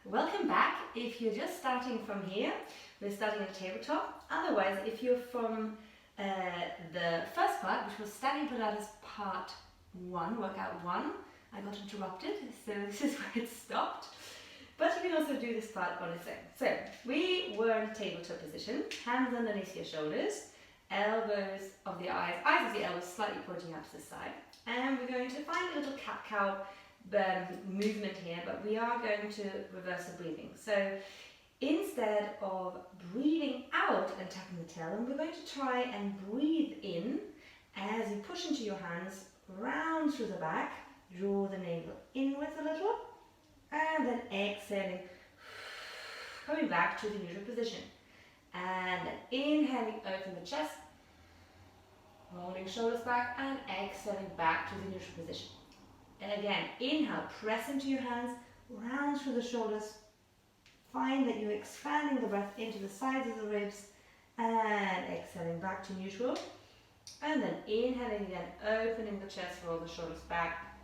Welcome back. If you're just starting from here, we're starting at tabletop. Otherwise, if you're from the first part, which was Standing Pilates part 1, workout 1, I got interrupted, so this is where it stopped. But you can also do this part on its own. So, we were in tabletop position, hands underneath your shoulders, elbows of the eyes of the elbows slightly pointing up to the side. And we're going to find a little cat-cow movement here, but we are going to reverse the breathing. So instead of breathing out and tapping the tailbone, we're going to try and breathe in as you push into your hands, round through the back, draw the navel inwards a little, and then exhaling, coming back to the neutral position. And then inhaling, open the chest, rolling shoulders back, and exhaling back to the neutral position. And again, inhale, press into your hands, round through the shoulders. Find that you're expanding the breath into the sides of the ribs and exhaling back to neutral. And then inhaling again, opening the chest, roll the shoulders back,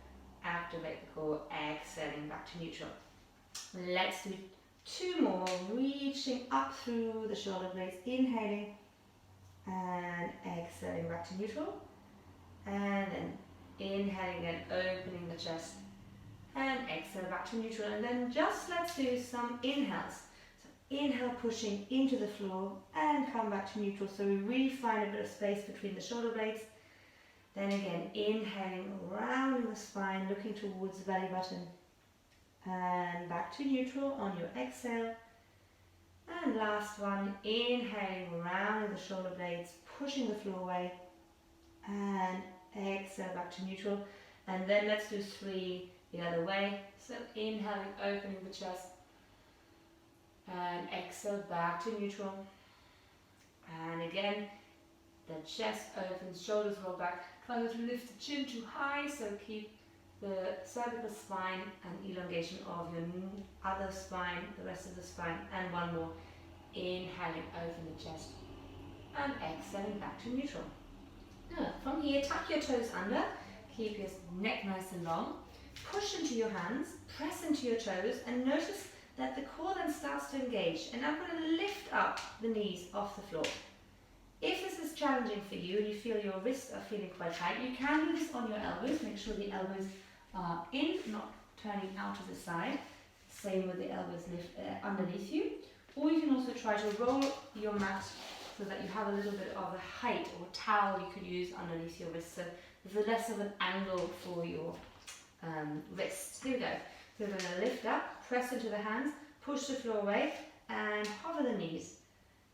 activate the core, exhaling back to neutral. Let's do 2 more, reaching up through the shoulder blades, inhaling and exhaling back to neutral. And then inhaling and opening the chest and exhale back to neutral. And then just let's do some inhales. So inhale, pushing into the floor and come back to neutral. So we really find a bit of space between the shoulder blades. Then again, inhaling, rounding the spine, looking towards the belly button and back to neutral on your exhale. And last one, inhaling, rounding the shoulder blades, pushing the floor away and exhale back to neutral. And then let's do 3 the other way. So inhaling, opening the chest and exhale back to neutral. And again, the chest opens, shoulders roll back. Try not to lift the chin too high, so keep the cervical spine and elongation of your other spine, the rest of the spine. And one more, inhaling, open the chest and exhaling back to neutral. Now, from here, tuck your toes under, keep your neck nice and long, push into your hands, press into your toes, and notice that the core then starts to engage. And I'm going to lift up the knees off the floor. If this is challenging for you and you feel your wrists are feeling quite tight, you can do this on your elbows. Make sure the elbows are in, not turning out to the side. Same with the elbows lift underneath you. Or you can also try to roll your mat so that you have a little bit of a height or towel you could use underneath your wrist, so there's less of an angle for your wrists. Here we go. So we're going to lift up, press into the hands, push the floor away, and hover the knees.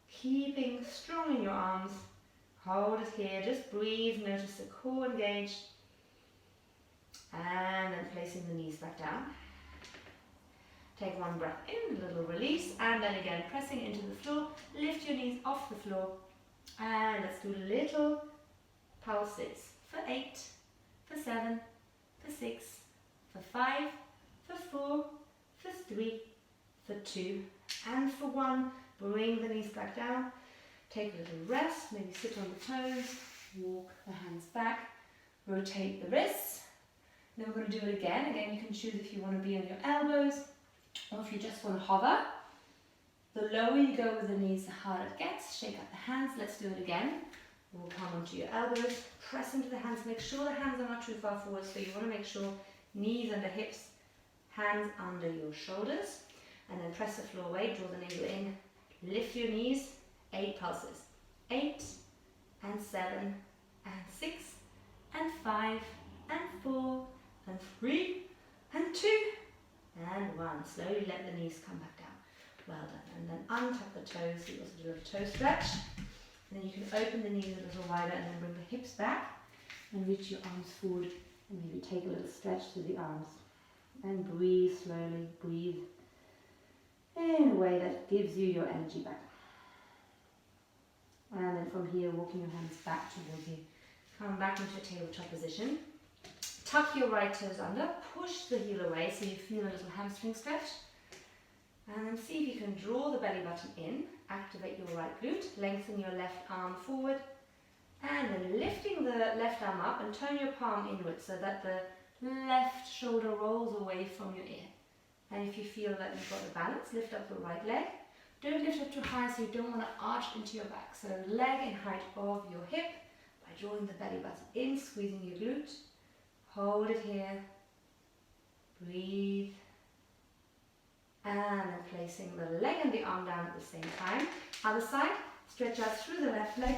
Keeping strong in your arms. Hold it here. Just breathe. Notice the core engaged. And then placing the knees back down. Take 1 breath in, a little release, and then again pressing into the floor. Lift your knees off the floor, and let's do little pulses for 8, for 7, for 6, for 5, for 4, for 3, for 2, and for 1. Bring the knees back down. Take a little rest, maybe sit on the toes, walk the hands back, rotate the wrists. Then we're going to do it again. Again, you can choose if you want to be on your elbows, or if you just want to hover. The lower you go with the knees, the harder it gets. Shake out the hands. Let's do it again. We'll come onto your elbows, press into the hands. Make sure the hands are not too far forward, so you want to make sure knees under hips, hands under your shoulders. And then press the floor away, draw the navel in, lift your knees, 8 pulses. 8, and 7, and 6, and 5, and 4, and 3, and 2, and 1. Slowly let the knees come back down. Well done. And then untuck the toes. So you also do a toe stretch. And then you can open the knees a little wider and then bring the hips back and reach your arms forward and maybe take a little stretch through the arms. And breathe slowly. Breathe in a way that gives you your energy back. And then from here, walking your hands back towards you. Come back into a tabletop position. Tuck your right toes under, push the heel away so you feel a little hamstring stretch. And then see if you can draw the belly button in, activate your right glute, lengthen your left arm forward, and then lifting the left arm up and turn your palm inwards so that the left shoulder rolls away from your ear. And if you feel that you've got the balance, lift up the right leg. Don't lift up too high so you don't want to arch into your back. So leg in height of your hip by drawing the belly button in, squeezing your glute. Hold it here. Breathe. And then placing the leg and the arm down at the same time. Other side, stretch out through the left leg.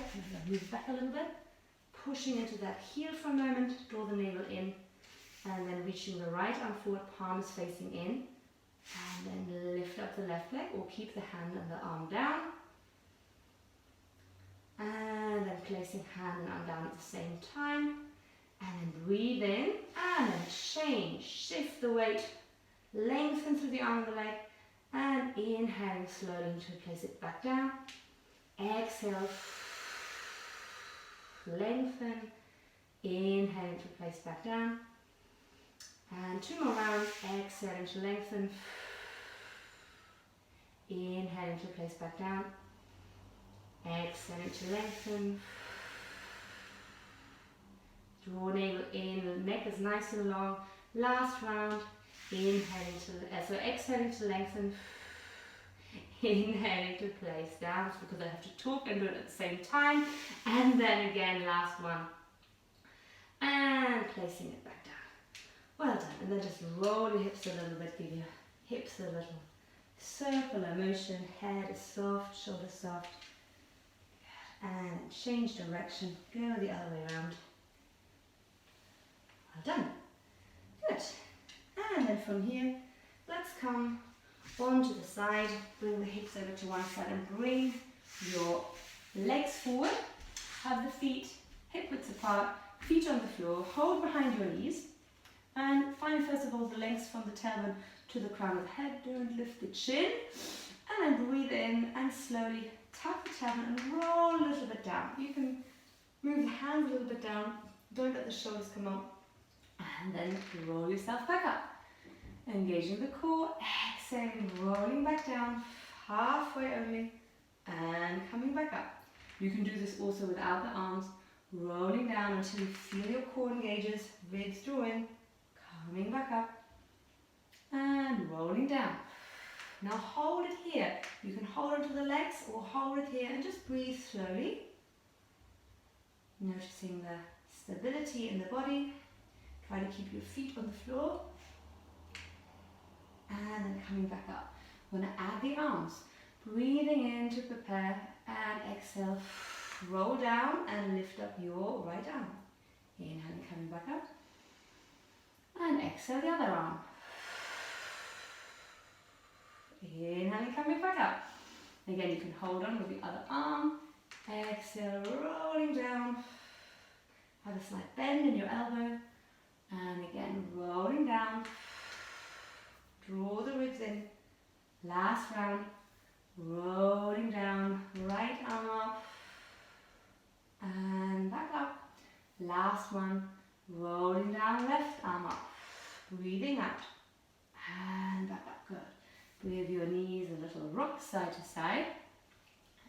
Move back a little bit. Pushing into that heel for a moment. Draw the navel in. And then reaching the right arm forward, palm is facing in. And then lift up the left leg or keep the hand and the arm down. And then placing hand and arm down at the same time. And then breathe in and then change, shift the weight, lengthen through the arm and the leg. And inhaling slowly to place it back down. Exhale, lengthen, inhaling to place back down. And 2 more rounds, exhaling to lengthen, inhaling to place back down, exhaling to lengthen, draw navel in, the neck is nice and long, last round, inhaling to, so exhaling to lengthen, inhaling to place down, because I have to talk and do it at the same time, and then again, last one, and placing it back down. Well done, and then just roll your hips a little bit, give your hips a little circular motion, head is soft, shoulders soft, and change direction, go the other way around. Well done, good, and then from here, let's come onto the side, bring the hips over to one side and bring your legs forward, have the feet hip width apart, feet on the floor, hold behind your knees. And find first of all the length from the tailbone to the crown of the head. Don't lift the chin. And then breathe in and slowly tuck the tailbone and roll a little bit down. You can move the hands a little bit down. Don't let the shoulders come up. And then roll yourself back up. Engaging the core. Exhaling, rolling back down. Halfway only. And coming back up. You can do this also without the arms. Rolling down until you feel your core engages. Ribs draw in. Coming back up and rolling down. Now hold it here. You can hold onto the legs or hold it here and just breathe slowly. Noticing the stability in the body. Try to keep your feet on the floor. And then coming back up. We're going to add the arms. Breathing in to prepare and exhale. Roll down and lift up your right arm. Inhaling, coming back up. And exhale the other arm. Inhaling, coming back up. Again, you can hold on with the other arm. Exhale, rolling down. Have a slight bend in your elbow. And again, rolling down. Draw the ribs in. Last round. Rolling down. Right arm up. And back up. Last one. Rolling down, left arm up, breathing out, and back up, good. With your knees a little rock side to side,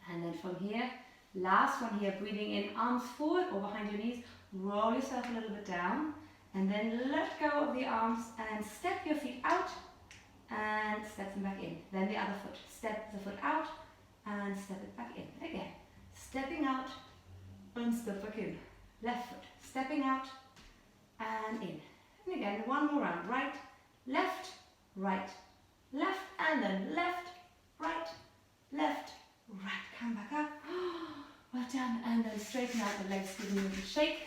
and then from here, last one here, breathing in, arms forward or behind your knees, roll yourself a little bit down, and then let go of the arms and step your feet out, and step them back in. Then the other foot, step the foot out, and step it back in. Again, stepping out, and step back in. Left foot, stepping out, and in. And again, one more round. Right, left, and then left, right. Come back up. Well done. And then straighten out the legs, give them a little shake.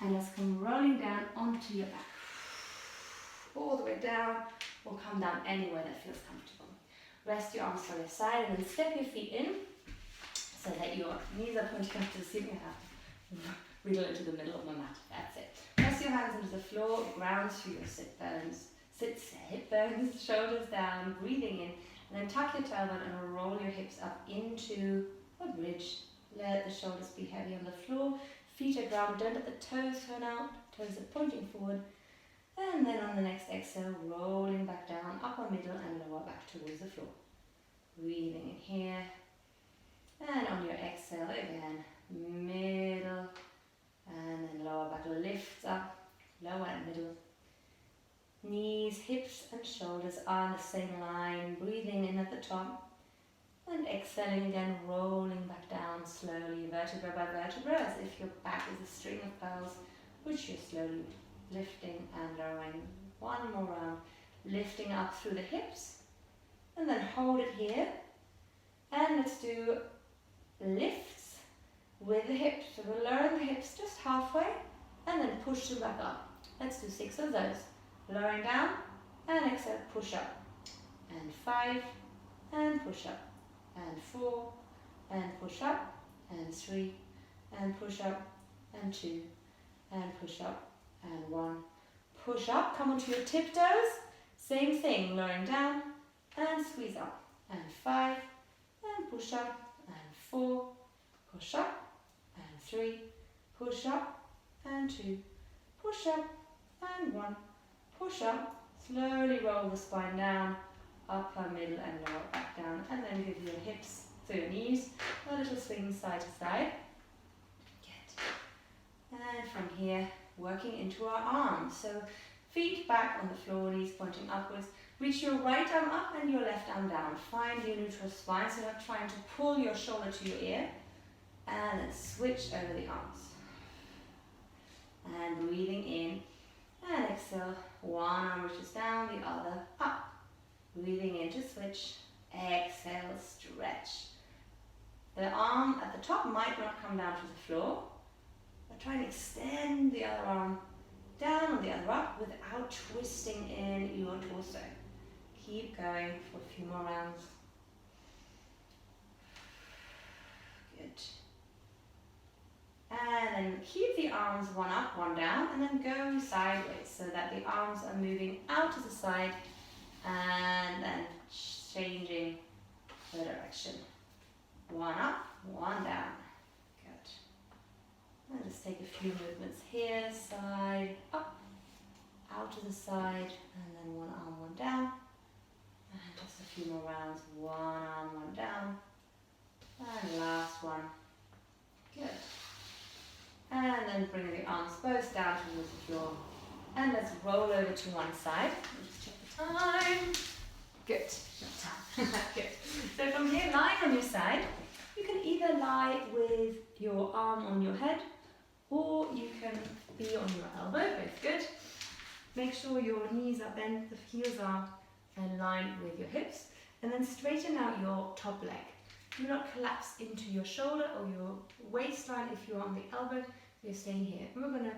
And let's come rolling down onto your back. All the way down, or come down anywhere that feels comfortable. Rest your arms on your side and then step your feet in so that your knees are pointing up to the ceiling. I have to wriggle into the middle of my mat. That's it. Press your hands into the floor, ground through your hip bones, shoulders down, breathing in, and then tuck your tailbone and roll your hips up into a bridge. Let the shoulders be heavy on the floor, feet are grounded, don't let the toes turn out, toes are pointing forward. And then on the next exhale, rolling back down, upper middle and lower back towards the floor. Breathing in here, and on your exhale again, middle, and then lower back lifts up, lower and middle, Knees, hips and shoulders are in the same line. Breathing in at the top and exhaling again, rolling back down slowly, vertebra by vertebra, as if your back is a string of pearls, which you're slowly lifting and lowering. One more round, lifting up through the hips, and then hold it here. And let's do lifts with the hips. So we're lowering the hips just halfway, and then push them back up. Let's do 6 of those. Lowering down, and exhale, push up. And 5, and push up. And 4, and push up. And 3, and push up. And 2, and push up. And 1, push up. Come onto your tiptoes. Same thing, lowering down, and squeeze up. And 5, and push up. And 4, push up. And 3, push up. And 2, push up. And 1, push up. Slowly roll the spine down, upper, middle and lower back down, and then give your hips, so your knees, a little swing side to side. Good. And from here, working into our arms. So feet back on the floor, knees pointing upwards. Reach your right arm up and your left arm down. Find your neutral spine, so not trying to pull your shoulder to your ear. And then switch over the arms. And breathing in. And exhale, one arm reaches down, the other up. Breathing in to switch, exhale, stretch. The arm at the top might not come down to the floor, but try and extend the other arm down and the other up without twisting in your torso. Keep going for a few more rounds. Good. And then keep the arms one up, one down, and then go sideways so that the arms are moving out to the side and then changing the direction. One up, one down. Good. And just take a few movements here, side, up, out to the side, and then one arm, one down. And just a few more rounds. One arm, one down. And last one. Good. And then bring the arms both down towards the floor. And let's roll over to one side. Let's check the time. Good. Good. So from here, lying on your side, you can either lie with your arm on your head, or you can be on your elbow. Both good. Make sure your knees are bent, the heels are aligned with your hips, and then straighten out your top leg. Do not collapse into your shoulder or your waistline if you're on the elbow. You're staying here. And we're going to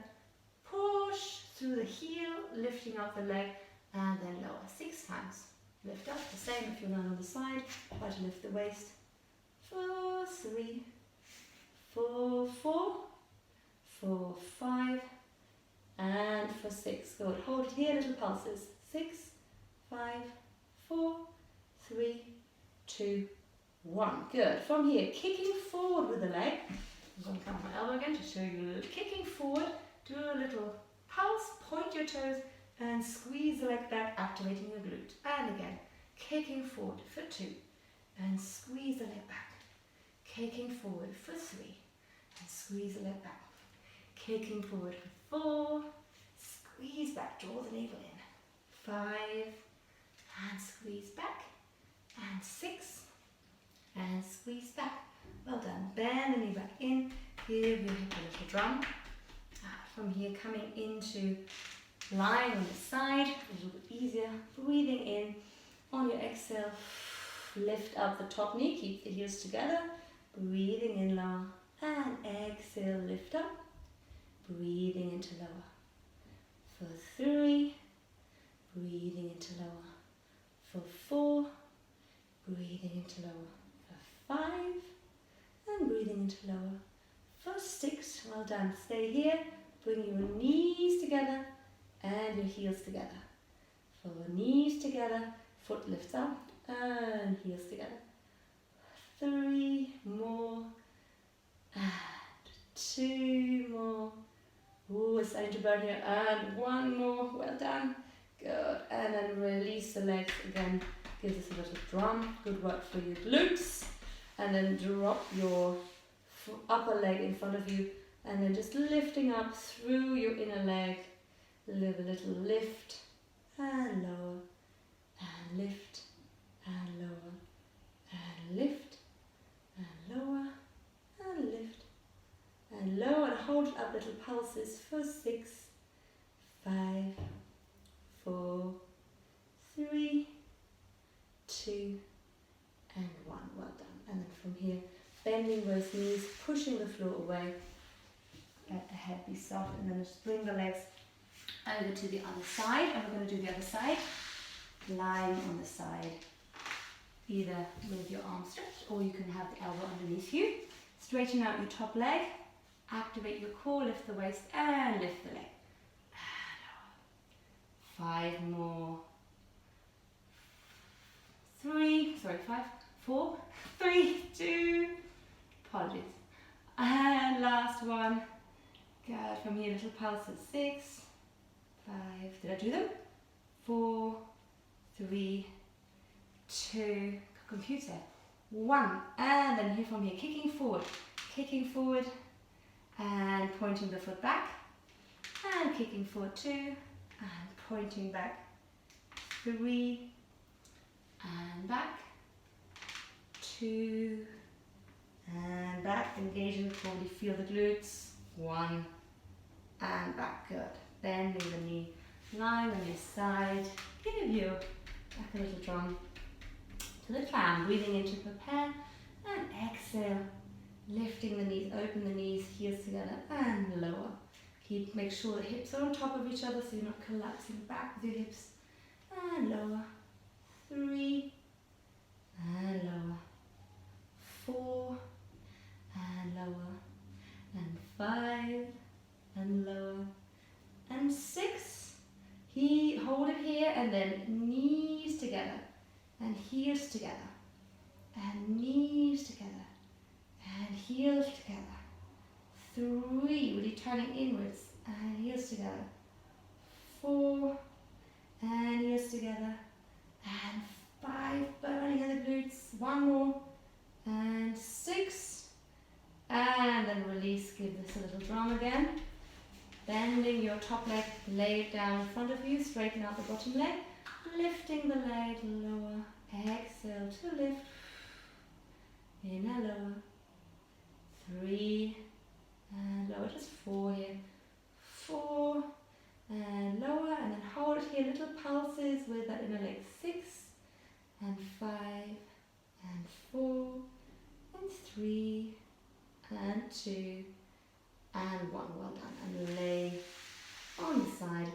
push through the heel, lifting up the leg, and then lower 6 times. Lift up, the same if you're lying on the side. Try to lift the waist. 4, 3, 4, 4, 4, 5, and for 6. Good. Hold it here, little pulses. 6, 5, 4, 3, 2, 1. Good. From here, kicking forward with the leg. I'm going to come on my elbow again to show you. Kicking forward, do a little pulse, point your toes, and squeeze the leg back, activating your glute. And again, kicking forward for 2, and squeeze the leg back. Kicking forward for 3, and squeeze the leg back. Kicking forward for 4, squeeze back, draw the navel in. 5, and squeeze back. And 6, and squeeze back. Well done. Bend the knee back in. Give your hip a little drum. From here, coming into lying on the side, a little bit easier. Breathing in. On your exhale, lift up the top knee. Keep the heels together. Breathing in lower. And exhale, lift up. Breathing into lower. For 3. Breathing into lower. For 4. Breathing into lower. For 5. And breathing into lower. For 6, well done. Stay here. Bring your knees together and your heels together. For knees together, foot lifts up and heels together. 3 more. And 2 more. Ooh, it's starting to burn here. And 1 more. Well done. Good. And then release the legs again. Give us a little drum. Good work for your glutes. And then drop your upper leg in front of you, and then just lifting up through your inner leg. Live a little lift and lower, and lift, and lower, and lift, and lower, and lift, and lower, and hold up little pulses for 6, 5, 4, 3, 2, and 1. Well done. And then from here, bending those knees, pushing the floor away. Let the head be soft, and then just bring the legs over to the other side. And we're going to do the other side, lying on the side, either with your arms stretched, or you can have the elbow underneath you. Straighten out your top leg, activate your core, lift the waist, and lift the leg. 5 more. 4, 3, 2, apologies. And last one. Good, from here, little pulses. 6, 5, did I do them? 4, 3, 2, confused there. 1, and then here from here, kicking forward, and pointing the foot back, and kicking forward 2, and pointing back 3, and back 2, and back, engaging the core, feel the glutes, 1, and back, good. Bending the knee, lying on your side, give you back a little drum to the clam, breathing in to prepare, and exhale, lifting the knees, open the knees, heels together, and lower. Make sure the hips are on top of each other so you're not collapsing back with your hips, and lower, 3, and lower, 4, and lower, and 5, and lower, and 6. Hold it here, and then knees together, and heels together, and knees together, and heels together. 3, really turning inwards, and heels together. 4, and heels together, and 5, burning in the glutes. 1 more, and 6, and then release. Give this a little drum again. Bending your top leg, lay it down in front of you, straighten out the bottom leg, lifting the leg, lower, exhale to lift, in and lower, 3, and lower, just 4 here, 4, and lower, and then hold it here, little pulses with that inner leg, 6, and 5, and 4, and 3, and 2, and 1, well done, and lay on the side,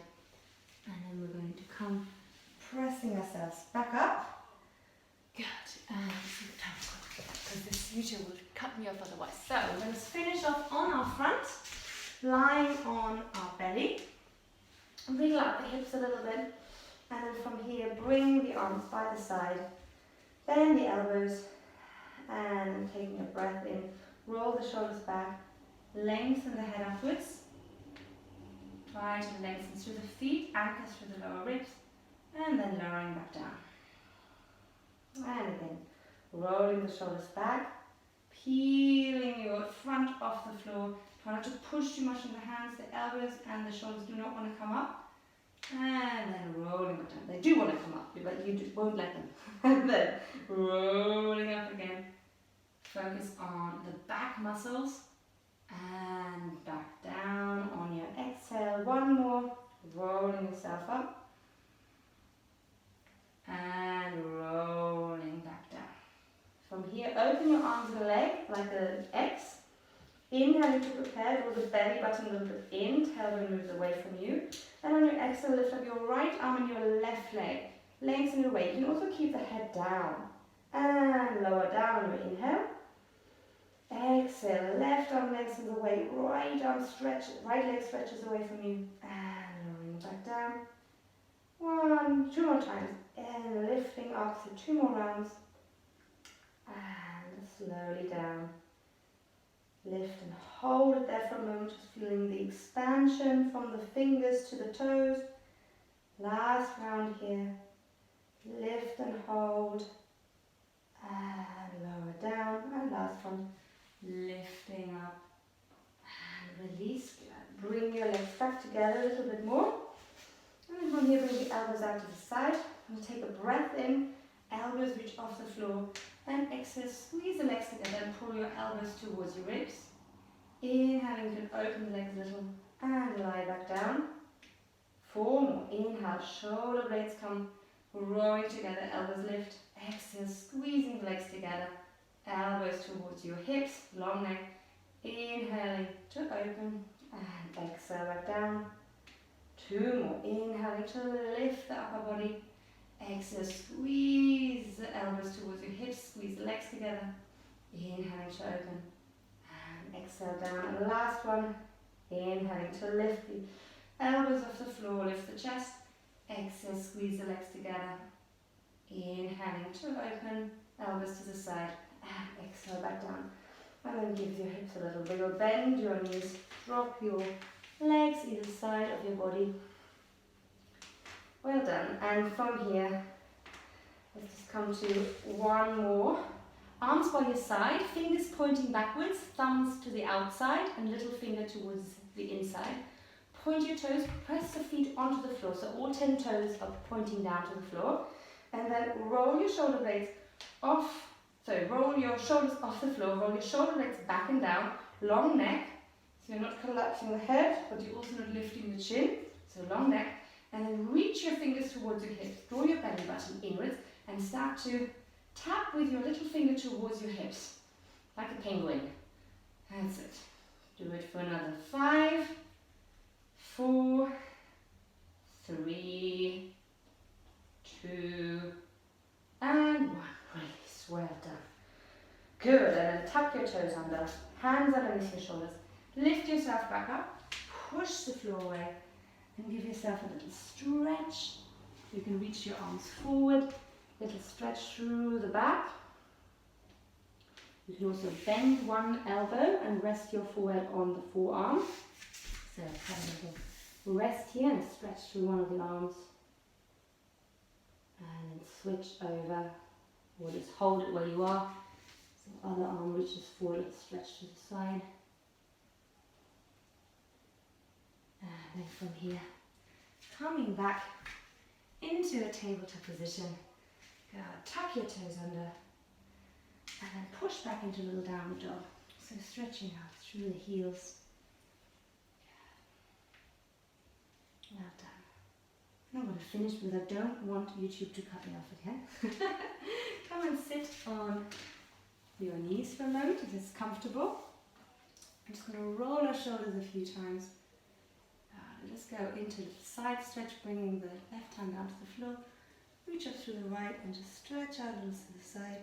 and then we're going to come pressing ourselves back up. Good, and see the time because this YouTube will cut me off otherwise. So we're going to finish off on our front, lying on our belly, wriggle up the hips a little bit, and then from here bring the arms by the side, bend the elbows, and taking a breath in, roll the shoulders back, lengthen the head upwards, try to lengthen through the feet, anchors through the lower ribs, and then lowering back down. And again, rolling the shoulders back, peeling your front off the floor, try not to push too much in the hands, the elbows and the shoulders do not want to come up, and then rolling back down. They do want to come up, but you just won't let them. And then rolling up again, focus on the back muscles, and back down on your exhale. 1 more, rolling yourself up, and rolling back down. From here, open your arms and leg like an X. Inhaling to prepare, draw the belly button a little bit in, tailbone moves away from you. And on your exhale, lift up your right arm and your left leg. Lengthen your weight. You can also keep the head down. And lower down on your inhale. Exhale, left arm lengthens away, right arm stretches, right leg stretches away from you, and lowering back down. 1, 2 more times, and lifting up, so 2 more rounds, and slowly down. Lift and hold it there for a moment, just feeling the expansion from the fingers to the toes. Last round here, lift and hold, and lower down, and last one. Lifting up and release. Bring your legs back together a little bit more. And From here, bring the elbows out to the side. I'm going to take a breath in, elbows reach off the floor, and exhale, squeeze the legs together and pull your elbows towards your ribs. Inhale, you can open the legs a little and lie back down. 4 more. Inhale, shoulder blades come rolling together, elbows lift. Exhale, squeezing the legs together, elbows towards your hips, long neck. Inhaling to open and exhale back down. 2 more. Inhaling to lift the upper body. Exhale, squeeze the elbows towards your hips, squeeze the legs together. Inhaling to open and exhale down. And last one. Inhaling to lift the elbows off the floor, lift the chest. Exhale, squeeze the legs together. Inhaling to open, elbows to the side, and exhale back down. And then give your hips a little wiggle, bend your knees, drop your legs either side of your body. Well done. And from here, let's just come to one more. Arms by your side, fingers pointing backwards, thumbs to the outside, and little finger towards the inside. Point your toes, press the feet onto the floor, so all 10 toes are pointing down to the floor. And then roll your shoulder blades off, roll your shoulders off the floor, roll your shoulder blades back and down, long neck, so you're not collapsing the head, but you're also not lifting the chin, so long neck. And then reach your fingers towards your hips, draw your belly button inwards, and start to tap with your little finger towards your hips, like a penguin. That's it. Do it for another 5, 4, 3, 2, and 1. Release. Well done. Good. And then tuck your toes under, hands underneath your shoulders. Lift yourself back up, push the floor away, and give yourself a little stretch. You can reach your arms forward, little stretch through the back. You can also bend one elbow and rest your forehead on the forearm. So have a little rest here and stretch through one of the arms. And then switch over, or just hold it where you are. So the other arm reaches forward and stretch to the side. And then from here, coming back into a tabletop position. Go, tuck your toes under, and then push back into a little downward dog. So stretching out through the heels. Well done. I'm going to finish because I don't want YouTube to cut me off again. Come and sit on your knees for a moment if it's comfortable. I'm just going to roll our shoulders a few times. Just go into the side stretch, bringing the left hand down to the floor. Reach up through the right and just stretch out a little to the side.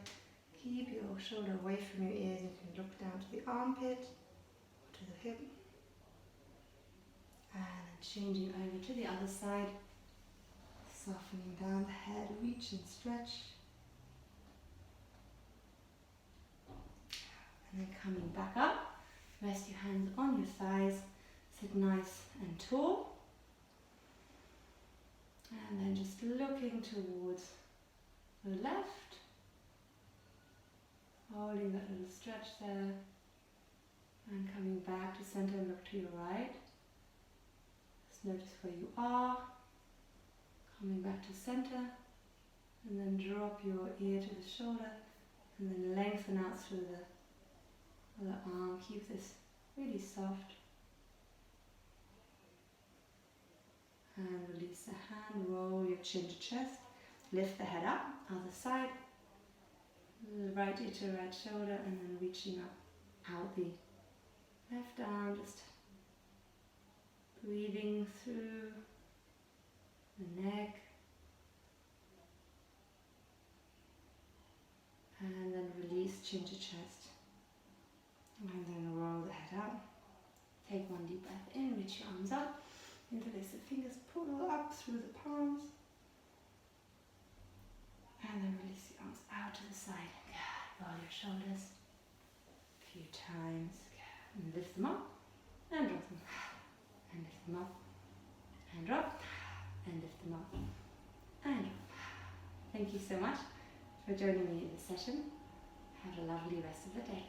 Keep your shoulder away from your ears. You can look down to the armpit, to the hip. And then changing over to the other side. Softening down the head, reach and stretch. And then coming back up, rest your hands on your thighs, sit nice and tall. And then just looking towards the left, holding that little stretch there, and coming back to center and look to your right. Just notice where you are. Coming back to center, and then drop your ear to the shoulder, and then lengthen out through the other arm. Keep this really soft. And release the hand, roll your chin to chest, lift the head up, other side, right ear to right shoulder, and then reaching up out the left arm, just breathing through the neck, and then release chin to chest, and then roll the head up. Take one deep breath in, reach your arms up, interlace the fingers, pull up through the palms, and then release the arms out to the side. Roll your shoulders a few times, and lift them up, and drop them, and lift them up, and drop, and lift them up, and drop. Thank you so much for joining me in this session. Have a lovely rest of the day.